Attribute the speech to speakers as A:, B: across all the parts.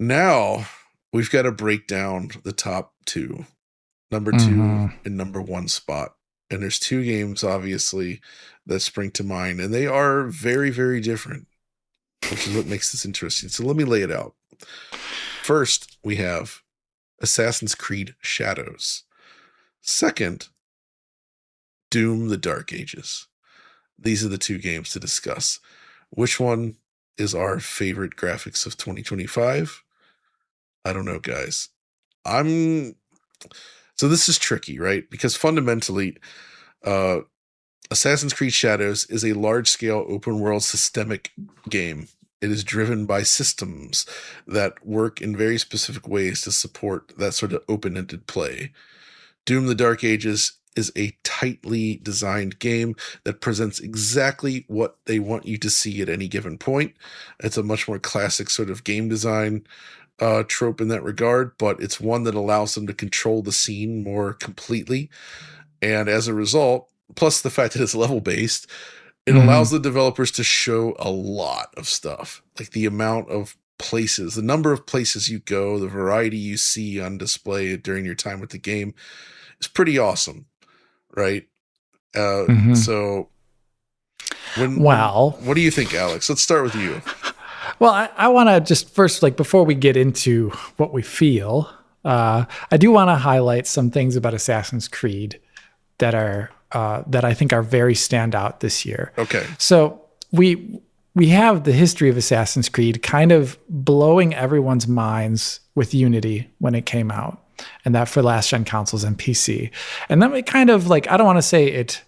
A: Now we've got to break down the top two, number
B: Mm-hmm.
A: 2 and number 1 spot. And there's two games, obviously, that spring to mind, and they are very, very different, which is what makes this interesting. So let me lay it out. First, we have Assassin's Creed Shadows. Second, Doom: The Dark Ages. These are the two games to discuss. Which one is our favorite graphics of 2025? I don't know, guys. So this is tricky, right? Because fundamentally, Assassin's Creed Shadows is a large-scale open-world systemic game. It is driven by systems that work in very specific ways to support that sort of open-ended play. Doom: The Dark Ages is a tightly designed game that presents exactly what they want you to see at any given point. It's a much more classic sort of game design trope in that regard, but it's one that allows them to control the scene more completely. And as a result, plus the fact that it's level based, it allows the developers to show a lot of stuff, like the amount of places, the number of places you go, the variety you see on display during your time with the game is pretty awesome, right? So what do you think, Alex? Let's start with you.
B: Well, I want to just first, like, before we get into what we feel, I do want to highlight some things about Assassin's Creed that are that I think are very standout this year.
A: Okay.
B: So we have the history of Assassin's Creed kind of blowing everyone's minds with Unity when it came out, and that for last gen consoles and PC. And then we kind of, like, I don't want to say it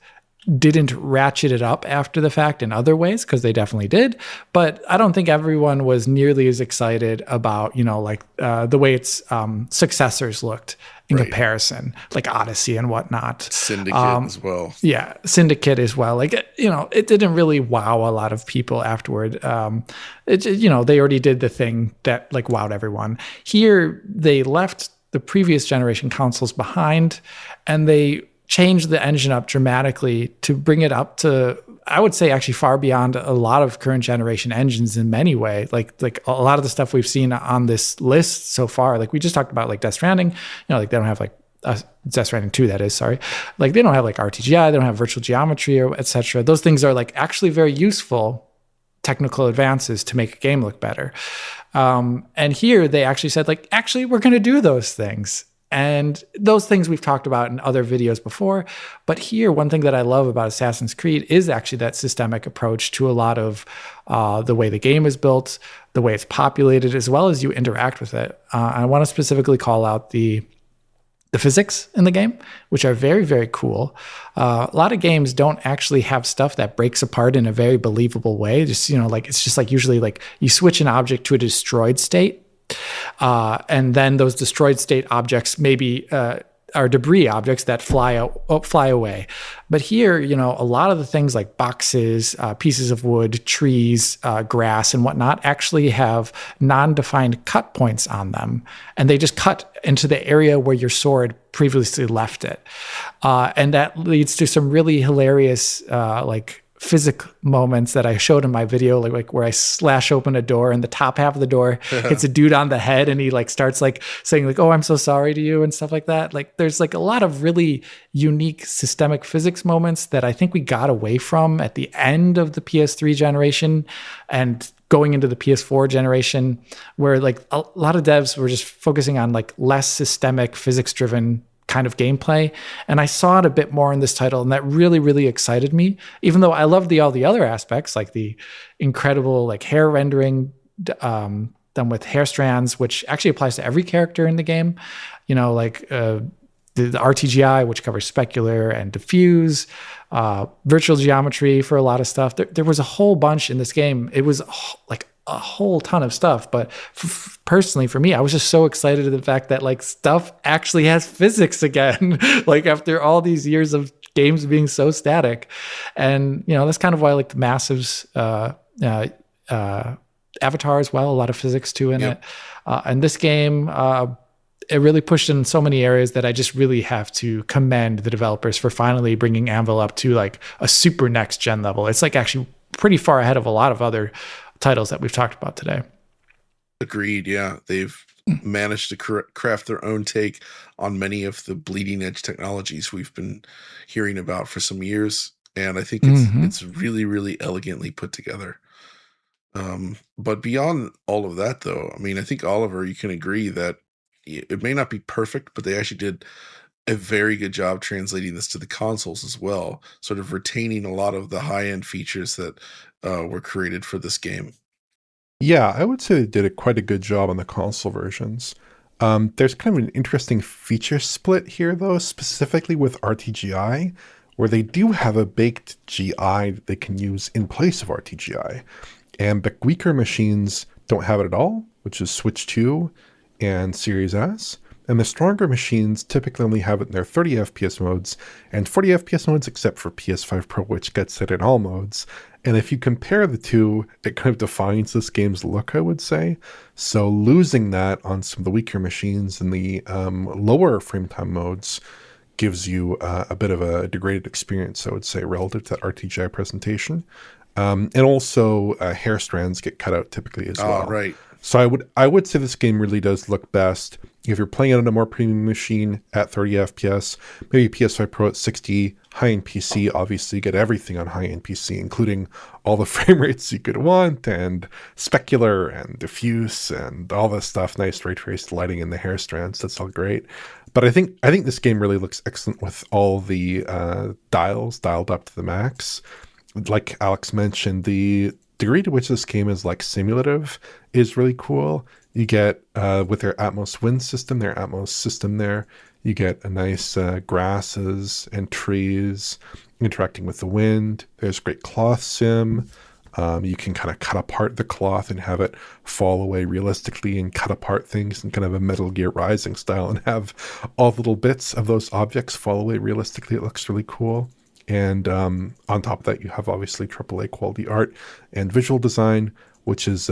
B: didn't ratchet it up after the fact in other ways, because they definitely did, but I don't think everyone was nearly as excited about, the way its successors looked in comparison, like Odyssey and whatnot.
A: Syndicate as well.
B: Yeah, Syndicate as well. Like, it didn't really wow a lot of people afterward. They already did the thing that, like, wowed everyone. Here, they left the previous generation consoles behind, and they changed the engine up dramatically to bring it up to, I would say, actually far beyond a lot of current generation engines in many ways. Like a lot of the stuff we've seen on this list so far, like we just talked about, like Death Stranding, like they don't have like Death Stranding 2, that is, sorry. Like they don't have like RTGI, they don't have virtual geometry or etc. Those things are like actually very useful technical advances to make a game look better. And here they actually said, like, actually, we're going to do those things. And those things we've talked about in other videos before. But here, one thing that I love about Assassin's Creed is actually that systemic approach to a lot of the way the game is built, the way it's populated, as well as you interact with it. I want to specifically call out the physics in the game, which are very, very cool. A lot of games don't actually have stuff that breaks apart in a very believable way. Just, like, it's just like usually like you switch an object to a destroyed state. And then those destroyed state objects maybe are debris objects that fly away. But here, a lot of the things like boxes, pieces of wood, trees, grass, and whatnot actually have non-defined cut points on them. And they just cut into the area where your sword previously left it. And that leads to some really hilarious, physics moments that I showed in my video, like where I slash open a door and the top half of the door hits a dude on the head, and he like starts like saying like, "Oh, I'm so sorry to you," and stuff like that. Like there's like a lot of really unique systemic physics moments that I think we got away from at the end of the PS3 generation and going into the PS4 generation, where like a lot of devs were just focusing on like less systemic physics driven kind of gameplay. And I saw it a bit more in this title, and that really, really excited me, even though I loved all the other aspects, like the incredible like hair rendering done with hair strands, which actually applies to every character in the game, the RTGI, which covers specular and diffuse, virtual geometry for a lot of stuff. There was a whole bunch in this game. It was like a whole ton of stuff, but personally for me, I was just so excited at the fact that like stuff actually has physics again, like after all these years of games being so static. And that's kind of why I like the Massive's Avatar as well, a lot of physics too in it. And this game, it really pushed in so many areas that I just really have to commend the developers for finally bringing Anvil up to like a super next gen level. It's like actually pretty far ahead of a lot of other titles that we've talked about today.
A: Agreed. Yeah, they've managed to craft their own take on many of the bleeding edge technologies we've been hearing about for some years, and I think
B: Hmm.
A: it's really really elegantly put together. But beyond all of that, though, I mean, I think Oliver, you can agree that it may not be perfect, but they actually did a very good job translating this to the consoles as well, sort of retaining a lot of the high end features that were created for this game.
C: Yeah, I would say they did quite a good job on the console versions. There's kind of an interesting feature split here, though, specifically with RTGI, where they do have a baked GI that they can use in place of RTGI. And the weaker machines don't have it at all, which is Switch 2 and Series S. And the stronger machines typically only have it in their 30 FPS modes and 40 FPS modes, except for PS5 Pro, which gets it in all modes. And if you compare the two, it kind of defines this game's look, I would say. So losing that on some of the weaker machines in the lower frame time modes gives you a bit of a degraded experience, I would say, relative to that RTGI presentation. And also hair strands get cut out typically as well.
A: Right.
C: So I would say this game really does look best if you're playing it on a more premium machine at 30 FPS, maybe PS5 Pro at 60, high-end PC. Obviously, you get everything on high-end PC, including all the frame rates you could want, and specular and diffuse and all this stuff. Nice ray traced lighting in the hair strands. That's all great. But I think this game really looks excellent with all the dials dialed up to the max. Like Alex mentioned, the degree to which this game is like simulative is really cool. You get with their Atmos wind system, their Atmos system there, you get a nice grasses and trees interacting with the wind. There's great cloth sim. You can kind of cut apart the cloth and have it fall away realistically and cut apart things in kind of a Metal Gear Rising style and have all the little bits of those objects fall away realistically. It looks really cool. And on top of that, you have obviously AAA quality art and visual design, which is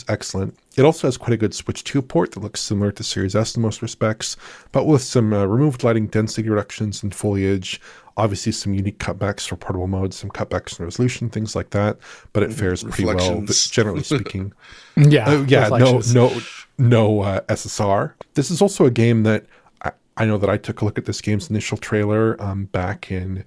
C: excellent. It also has quite a good Switch 2 port that looks similar to Series S in most respects, but with some removed lighting density reductions and foliage, obviously some unique cutbacks for portable modes, some cutbacks in resolution, things like that. But it fares pretty well, generally speaking.
B: Yeah,
C: yeah, no SSR. This is also a game that I know that I took a look at this game's initial trailer back in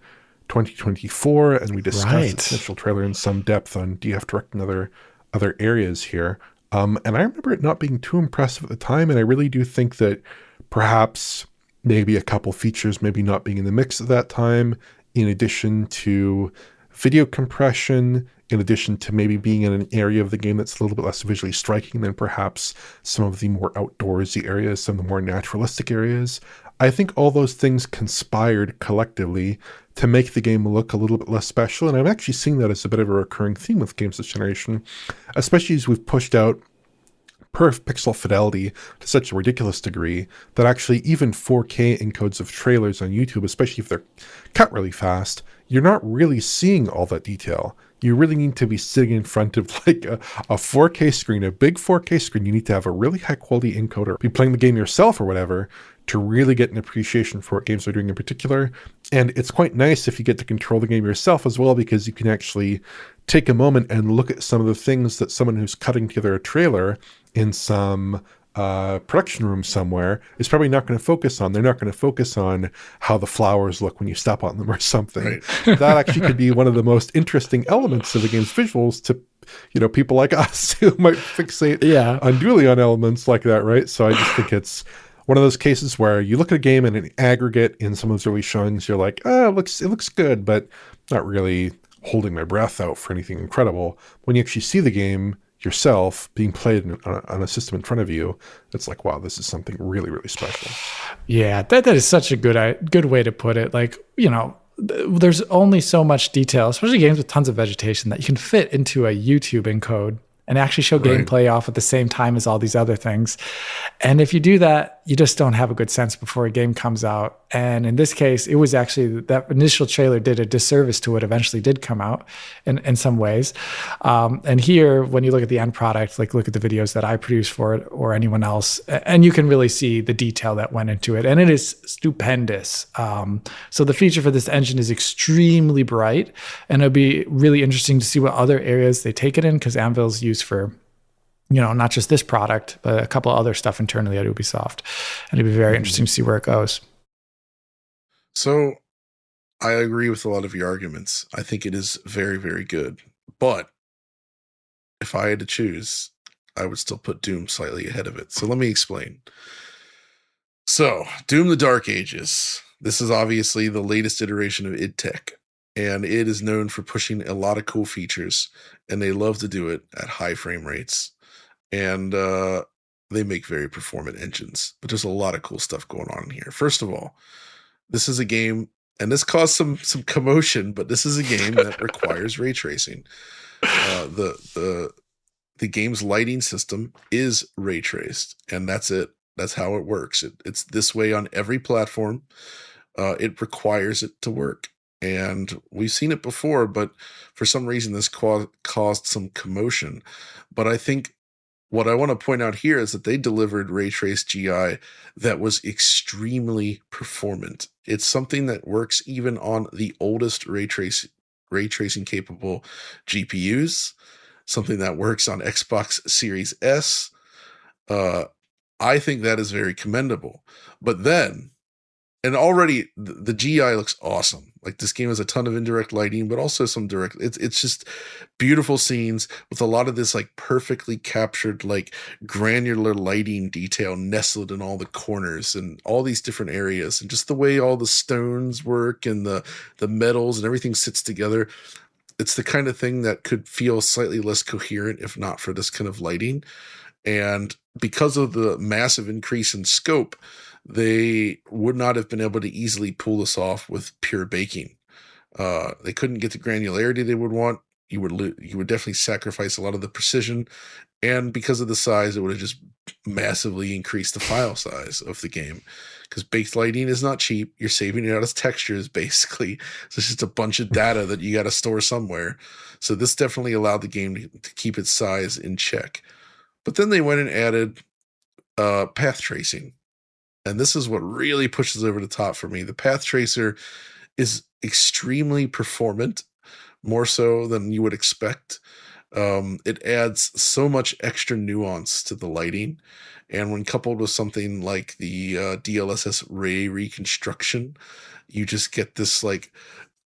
C: 2024, and we discussed its initial trailer in some depth on DF Direct and other areas here. And I remember it not being too impressive at the time, and I really do think that perhaps maybe a couple features maybe not being in the mix at that time, in addition to video compression, in addition to maybe being in an area of the game that's a little bit less visually striking than perhaps some of the more outdoorsy areas, some of the more naturalistic areas. I think all those things conspired collectively to make the game look a little bit less special, and I'm actually seeing that as a bit of a recurring theme with games this generation, especially as we've pushed out perfect pixel fidelity to such a ridiculous degree that actually even 4K encodes of trailers on YouTube, especially if they're cut really fast, you're not really seeing all that detail. You really need to be sitting in front of like a 4K screen, a big 4K screen. You need to have a really high quality encoder, be playing the game yourself or whatever, to really get an appreciation for what games are doing in particular. And it's quite nice if you get to control the game yourself as well, because you can actually take a moment and look at some of the things that someone who's cutting together a trailer in some production room somewhere is probably not going to focus on. They're not going to focus on how the flowers look when you step on them or something. Right. That actually could be one of the most interesting elements of the game's visuals to, people like us who might fixate unduly on elements like that, right? So I just think it's one of those cases where you look at a game and in aggregate in some of those early showings, you're like, it looks good, but not really holding my breath out for anything incredible. When you actually see the game yourself being played on a system in front of you, it's like, wow, this is something really, really special.
B: Yeah, that is such a good way to put it. Like, there's only so much detail, especially games with tons of vegetation, that you can fit into a YouTube encode and actually show gameplay off at the same time as all these other things. And if you do that, you just don't have a good sense before a game comes out. And in this case, it was actually that initial trailer did a disservice to what eventually did come out in some ways. And here, when you look at the end product, like look at the videos that I produced for it or anyone else, and you can really see the detail that went into it. And it is stupendous. So the feature for this engine is extremely bright, and it'll be really interesting to see what other areas they take it in, because Anvil's used for not just this product, but a couple of other stuff internally at Ubisoft. And it'd be very interesting to see where it goes.
A: So I agree with a lot of your arguments. I think it is very, very good. But if I had to choose, I would still put Doom slightly ahead of it. So let me explain. So, Doom the Dark Ages. This is obviously the latest iteration of id Tech, and it is known for pushing a lot of cool features, and they love to do it at high frame rates. And they make very performant engines, but there's a lot of cool stuff going on here. First of all, this is a game, and this caused some commotion, but this is a game that requires ray tracing. The game's lighting system is ray traced, and that's it. That's how it works. It's this way on every platform. It requires it to work. And we've seen it before, but for some reason this caused some commotion. But I think what I want to point out here is that they delivered ray traced GI that was extremely performant. It's something that works even on the oldest ray tracing capable GPUs, something that works on Xbox Series S. I think that is very commendable. But then, and already the GI looks awesome. Like, this game has a ton of indirect lighting, but also some direct. It's just beautiful scenes with a lot of this like perfectly captured, like granular lighting detail nestled in all the corners and all these different areas, and just the way all the stones work and the metals and everything sits together. It's the kind of thing that could feel slightly less coherent if not for this kind of lighting. And because of the massive increase in scope, they would not have been able to easily pull this off with pure baking. They couldn't get the granularity they would want. You would definitely sacrifice a lot of the precision. And because of the size, it would have just massively increased the file size of the game. Because baked lighting is not cheap. You're saving it out as textures, basically. So it's just a bunch of data that you got to store somewhere. So this definitely allowed the game to keep its size in check. But then they went and added path tracing. And this is what really pushes over the top for me. The path tracer is extremely performant, more so than you would expect. It adds so much extra nuance to the lighting. And when coupled with something like the DLSS ray reconstruction, you just get this like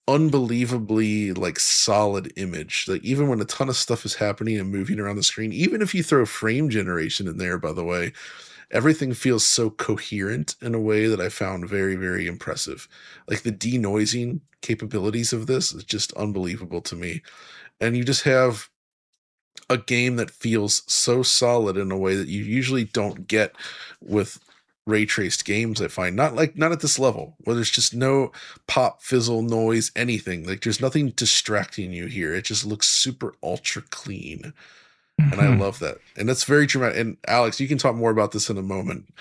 A: unbelievably like solid image. Like, even when a ton of stuff is happening and moving around the screen, even if you throw frame generation in there, by the way, everything feels so coherent in a way that I found very, very impressive. Like, the denoising capabilities of this is just unbelievable to me. And you just have a game that feels so solid in a way that you usually don't get with ray traced games. I find not at this level where there's just no pop, fizzle, noise, anything. Like, there's nothing distracting you here. It just looks super ultra clean. And I love that. And that's very dramatic. And Alex, you can talk more about this in a moment.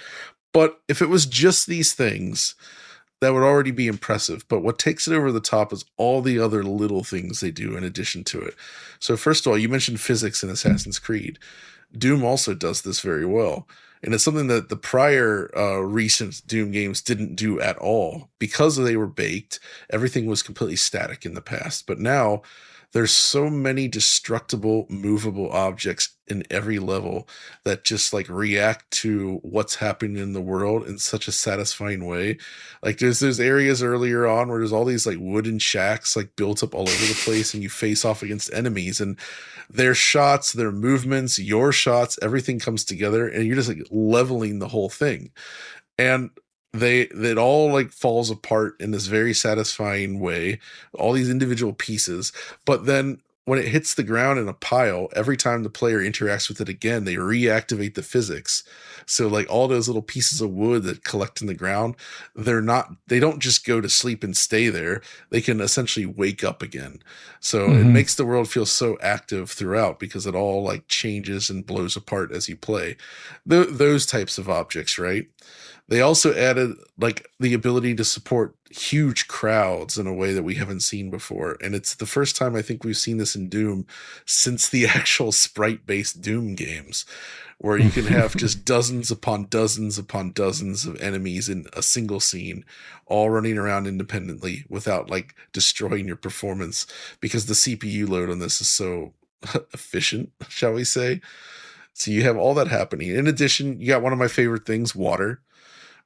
A: But if it was just these things, that would already be impressive. But what takes it over the top is all the other little things they do in addition to it. So first of all, you mentioned physics in Assassin's Creed. Doom also does this very well. And it's something that the prior recent Doom games didn't do at all. Because they were baked, everything was completely static in the past. But now there's so many destructible, movable objects in every level that just like react to what's happening in the world in such a satisfying way. Like, there's areas earlier on where there's all these like wooden shacks like built up all over the place, and you face off against enemies, and their shots, their movements, your shots, everything comes together, and you're just like leveling the whole thing. And it all like falls apart in this very satisfying way, all these individual pieces. But then when it hits the ground in a pile, every time the player interacts with it again, they reactivate the physics. So like all those little pieces of wood that collect in the ground, they don't just go to sleep and stay there. They can essentially wake up again. So it makes the world feel so active throughout, because it all like changes and blows apart as you play. Those types of objects, right? They also added like the ability to support huge crowds in a way that we haven't seen before. And it's the first time I think we've seen this in Doom since the actual sprite-based Doom games, where you can have just dozens upon dozens upon dozens of enemies in a single scene, all running around independently without like destroying your performance, because the CPU load on this is so efficient, shall we say. So you have all that happening. In addition, you got one of my favorite things, water,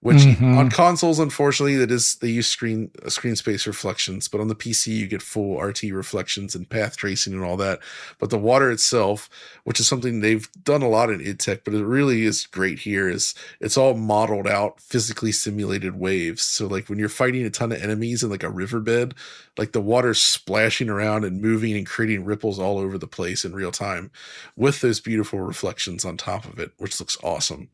A: which on consoles, unfortunately, they use screen space reflections, but on the PC you get full RT reflections and path tracing and all that. But the water itself, which is something they've done a lot in id Tech, but it really is great here, is it's all modeled out, physically simulated waves. So like when you're fighting a ton of enemies in like a riverbed, like the water's splashing around and moving and creating ripples all over the place in real time with those beautiful reflections on top of it, which looks awesome.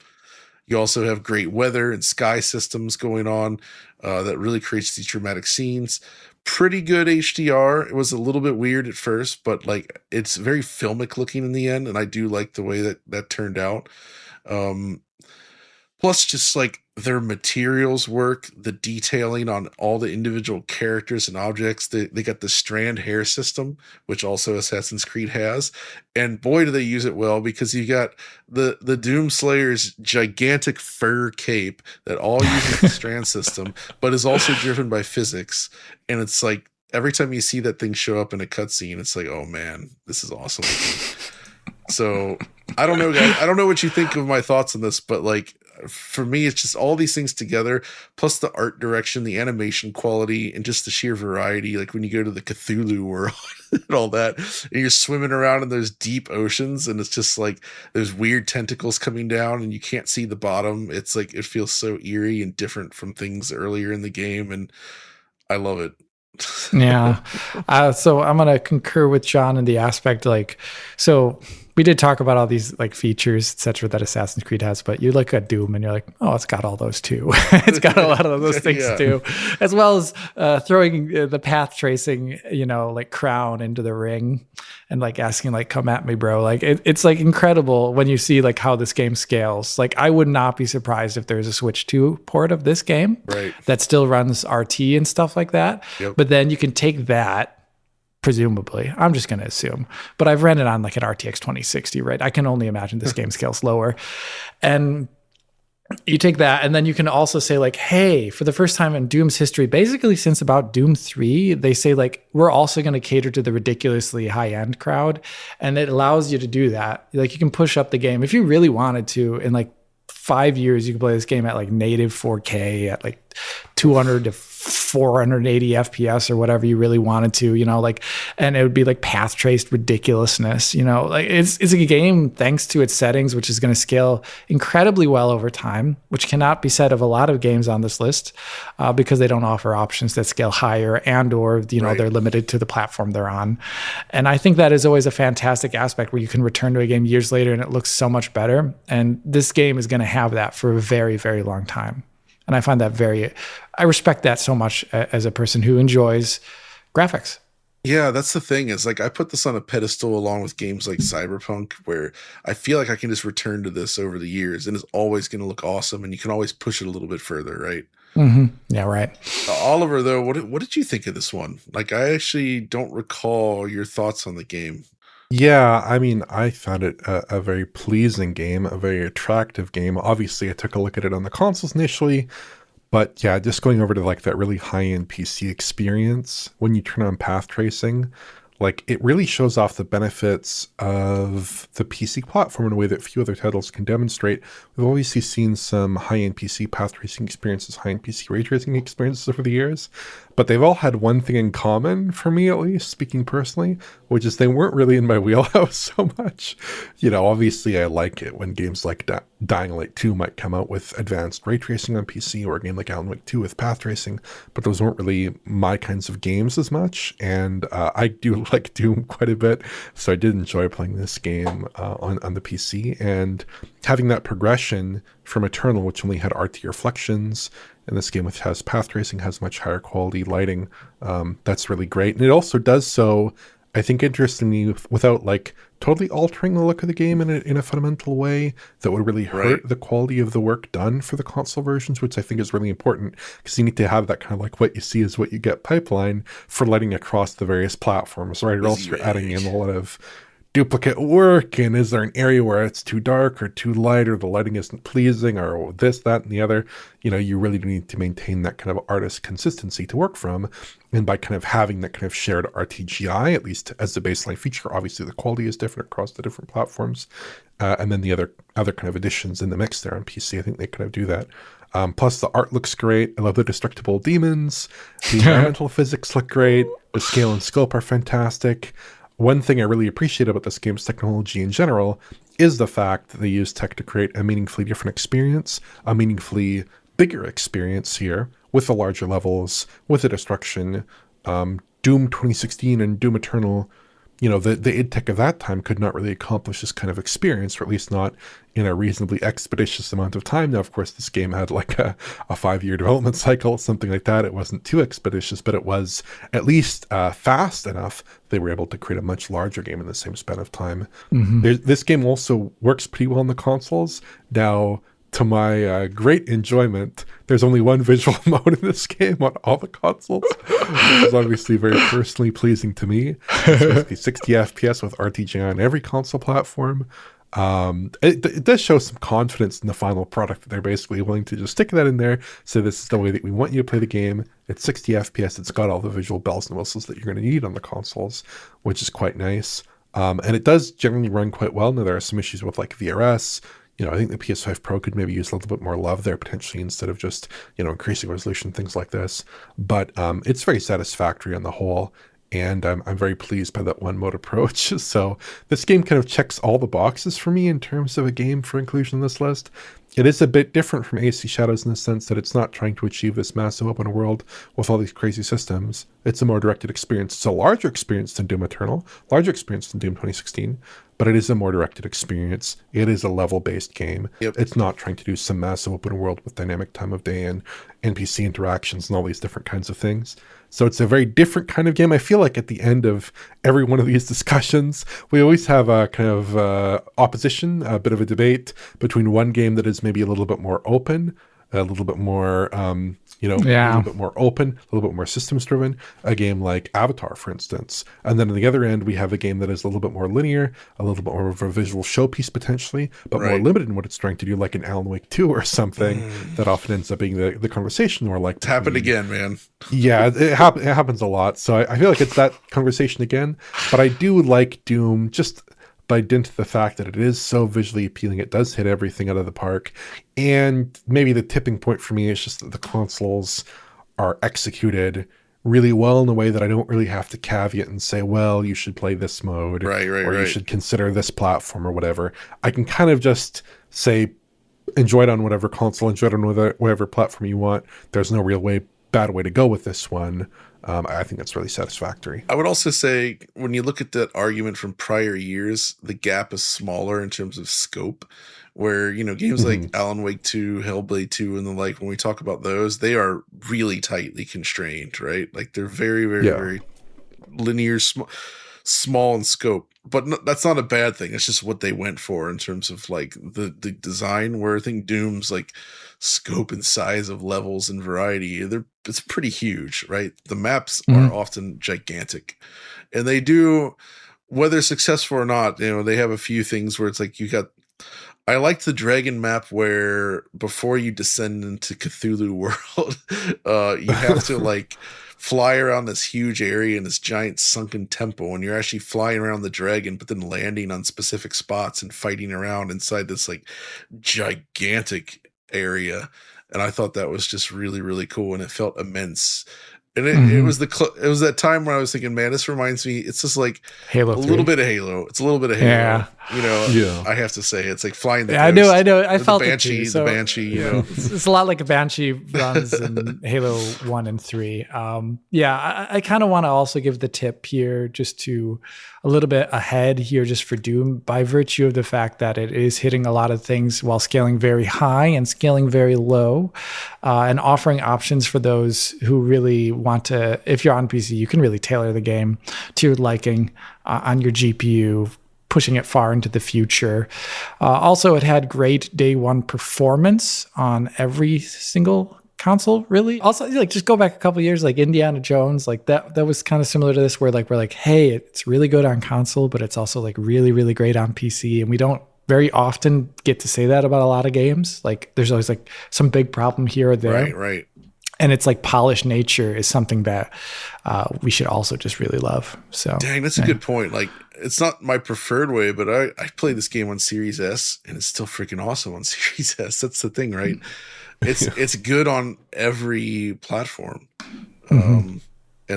A: You also have great weather and sky systems going on that really creates these dramatic scenes. Pretty good HDR. It was a little bit weird at first, but like it's very filmic looking in the end, and I do like the way that turned out. Plus, just like their materials work, the detailing on all the individual characters and objects. They got the strand hair system, which also Assassin's Creed has. And boy, do they use it well, because you got the Doomslayer's gigantic fur cape that all uses the strand system, but is also driven by physics. And it's like every time you see that thing show up in a cutscene, it's like, oh man, this is awesome. So I don't know, guys. I don't know what you think of my thoughts on this, but like, for me, it's just all these things together, plus the art direction, the animation quality, and just the sheer variety. Like when you go to the Cthulhu world and all that, and you're swimming around in those deep oceans, and it's just like there's weird tentacles coming down and you can't see the bottom. It's like, it feels so eerie and different from things earlier in the game, and I love it.
B: Yeah. So I'm going to concur with John in the aspect, like, so we did talk about all these like features, etc., that Assassin's Creed has, but you look at Doom and you're like, oh, it's got all those too. It's got a lot of those things too, as well as throwing the path tracing, like crown into the ring and like asking like, come at me, bro. Like it's like incredible when you see like how this game scales. Like I would not be surprised if there's a Switch 2 port of this game that still runs RT and stuff like that. Yep. But then you can take that, presumably, I'm just going to assume, but I've ran it on like an RTX 2060, right? I can only imagine this game scales lower. And you take that, and then you can also say like, hey, for the first time in Doom's history, basically since about Doom 3, they say like, we're also going to cater to the ridiculously high-end crowd. And it allows you to do that. Like you can push up the game if you really wanted to. In like 5 years, you can play this game at like native 4K at like 200 to 480 FPS or whatever you really wanted to, and it would be like path traced ridiculousness, like it's a game, thanks to its settings, which is going to scale incredibly well over time, which cannot be said of a lot of games on this list, because they don't offer options that scale higher or they're limited to the platform they're on. And I think that is always a fantastic aspect where you can return to a game years later and it looks so much better. And this game is going to have that for a very, very long time. And I find that I respect that so much as a person who enjoys graphics.
A: Yeah, that's the thing, is like I put this on a pedestal along with games like Cyberpunk, where I feel like I can just return to this over the years and it's always going to look awesome, and you can always push it a little bit further, right?
B: Mm-hmm. Yeah, right.
A: Oliver, though, what did you think of this one? Like, I actually don't recall your thoughts on the game.
C: Yeah, I mean, I found it a very pleasing game, a very attractive game. Obviously, I took a look at it on the consoles initially, but yeah, just going over to like that really high-end PC experience, when you turn on path tracing, like it really shows off the benefits of the PC platform in a way that few other titles can demonstrate. We've obviously seen some high-end PC path tracing experiences, high-end PC ray tracing experiences over the years, but they've all had one thing in common, for me at least, speaking personally, which is they weren't really in my wheelhouse so much. Obviously I like it when games like Dying Light 2 might come out with advanced ray tracing on PC, or a game like Alan Wake 2 with path tracing, but those weren't really my kinds of games as much. And I do like Doom quite a bit, so I did enjoy playing this game on the PC, and having that progression from Eternal, which only had RT reflections, and this game, which has path tracing, has much higher quality lighting. That's really great. And it also does so, I think, interestingly, without like totally altering the look of the game in a fundamental way that would really hurt the quality of the work done for the console versions, which I think is really important, because you need to have that kind of like what you see is what you get pipeline for lighting across the various platforms, right? Or else you're adding in a lot of duplicate work, and is there an area where it's too dark or too light, or the lighting isn't pleasing, or this, that, and the other. You really need to maintain that kind of artist consistency to work from, and by kind of having that kind of shared RTGI, at least as the baseline feature, obviously the quality is different across the different platforms, and then the other kind of additions in the mix there on PC. I think they kind of do that. Plus, the art looks great. I love the destructible demons. The environmental physics look great. The scale and scope are fantastic. One thing I really appreciate about this game's technology in general is the fact that they use tech to create a meaningfully different experience, a meaningfully bigger experience here, with the larger levels, with the destruction. Doom 2016 and Doom Eternal, the id Tech of that time could not really accomplish this kind of experience, or at least not in a reasonably expeditious amount of time. Now, of course, this game had like a 5-year development cycle, something like that. It wasn't too expeditious, but it was at least fast enough. They were able to create a much larger game in the same span of time. This game also works pretty well on the consoles. Now, to my great enjoyment, there's only one visual mode in this game on all the consoles, which is obviously very personally pleasing to me. It's basically 60 FPS with RTGI on every console platform. It does show some confidence in the final product that they're basically willing to just stick that in there. So this is the way that we want you to play the game. It's 60 FPS. It's got all the visual bells and whistles that you're going to need on the consoles, which is quite nice. And it does generally run quite well. Now, there are some issues with like VRS. I think the PS5 Pro could maybe use a little bit more love there potentially, instead of just, increasing resolution, things like this. But it's very satisfactory on the whole. And I'm very pleased by that one mode approach. So this game kind of checks all the boxes for me in terms of a game for inclusion in this list. It is a bit different from AC Shadows in the sense that it's not trying to achieve this massive open world with all these crazy systems. It's a more directed experience. It's a larger experience than Doom Eternal, larger experience than Doom 2016, but it is a more directed experience. It is a level-based game.
A: Yep.
C: It's not trying to do some massive open world with dynamic time of day and NPC interactions and all these different kinds of things. So it's a very different kind of game. I feel like at the end of every one of these discussions, we always have a kind of opposition, a bit of a debate between one game that is maybe a little bit more open, a little bit more, a little bit more open, a little bit more systems driven, a game like Avatar, for instance. And then on the other end, we have a game that is a little bit more linear, a little bit more of a visual showpiece potentially, but more limited in what it's trying to do, like an Alan Wake 2 or something that often ends up being the conversation, or like...
A: It's happened again, man.
C: Yeah, it happens a lot. So I feel like it's that conversation again, but I do like Doom just by dint of the fact that it is so visually appealing. It does hit everything out of the park. And maybe the tipping point for me is just that the consoles are executed really well in a way that I don't really have to caveat and say, well, you should play this mode, or you should consider this platform or whatever. I can kind of just say, enjoy it on whatever console, enjoy it on whatever platform you want. There's no real bad way to go with this one. I think that's really satisfactory.
A: I would also say, when you look at that argument from prior years, the gap is smaller in terms of scope, where, games like Alan Wake 2, Hellblade 2, and the like, when we talk about those, they are really tightly constrained, right? Like, they're very, very, very linear, small in scope. But that's not a bad thing. It's just what they went for in terms of like the design, where I think Doom's like scope and size of levels and variety, it's pretty huge, right? The maps are often gigantic, and they do, whether successful or not, they have a few things where it's like I liked the dragon map where before you descend into Cthulhu world, you have to like fly around this huge area in this giant sunken temple, and you're actually flying around the dragon, but then landing on specific spots and fighting around inside this like gigantic area. And I thought that was just really, really cool, and it felt immense. And it was that time where I was thinking, man, this reminds me. It's just like
B: Halo 3.
A: little bit of Halo. It's a little bit of Halo.
B: Yeah.
A: I have to say, it's like flying the
B: ghost. I know. I felt
A: the Banshee.
B: It too, so,
A: the Banshee.
B: It's a lot like a Banshee runs in Halo 1 and 3. I kind of want to also give the tip here, just to a little bit ahead here, just for Doom, by virtue of the fact that it is hitting a lot of things while scaling very high and scaling very low, and offering options for those who really want to. If you're on PC, you can really tailor the game to your liking on your GPU, pushing it far into the future. Also, it had great day one performance on every single console, really. Also, like, just go back a couple years, like Indiana Jones, like that was kind of similar to this, where like we're like, hey, it's really good on console, but it's also like really, really great on PC. And we don't very often get to say that about a lot of games. Like, there's always like some big problem here or there.
A: Right.
B: and its like polished nature is something that we should also just really love. So
A: dang, that's a good point. Like, it's not my preferred way, but I played this game on Series S, and it's still freaking awesome on Series S. That's the thing, right? It's good on every platform. And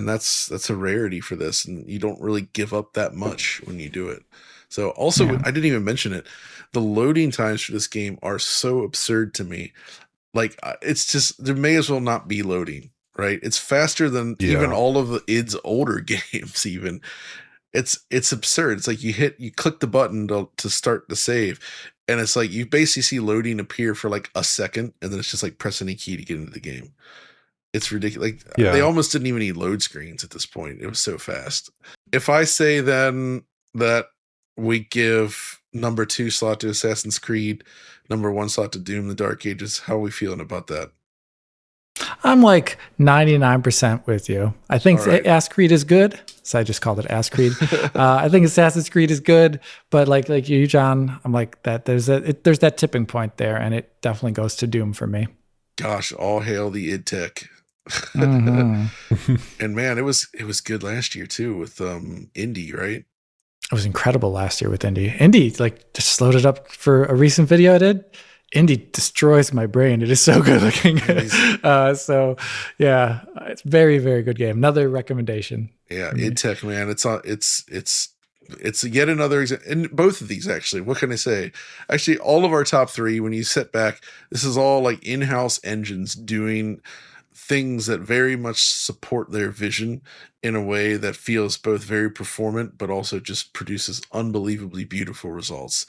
A: that's a rarity for this, and you don't really give up that much when you do it. So also, I didn't even mention it. The loading times for this game are so absurd to me. Like, it's just, there may as well not be loading, right? It's faster than even all of the id's older games. Even it's absurd. It's like you click the button to start the save, and it's like you basically see loading appear for like a second, and then it's just like press any key to get into the game. It's ridiculous. Like, they almost didn't even need load screens at this point. It was so fast. If I say then that we give number 2 slot to Assassin's Creed, number 1 slot to Doom: The Dark Ages, how are we feeling about that?
B: I'm like 99% with you. I think Assassin's Creed is good. So I just called it Assassin's Creed. I think Assassin's Creed is good, but like you, John, I'm like that. There's that tipping point there, and it definitely goes to Doom for me.
A: Gosh, all hail the id Tech. And man, it was good last year too with Indy, right?
B: It was incredible last year with Indy. Indy, like, just slowed it up for a recent video I did. Indy destroys my brain. It is so good looking. So yeah, it's very, very good game. Another recommendation.
A: Yeah, id Tech, man. It's yet another example. And both of these, actually, what can I say? Actually, all of our top 3, when you sit back, this is all like in-house engines doing things that very much support their vision in a way that feels both very performant, but also just produces unbelievably beautiful results.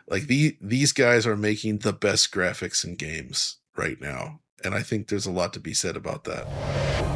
A: Like, these guys are making the best graphics in games right now. And I think there's a lot to be said about that.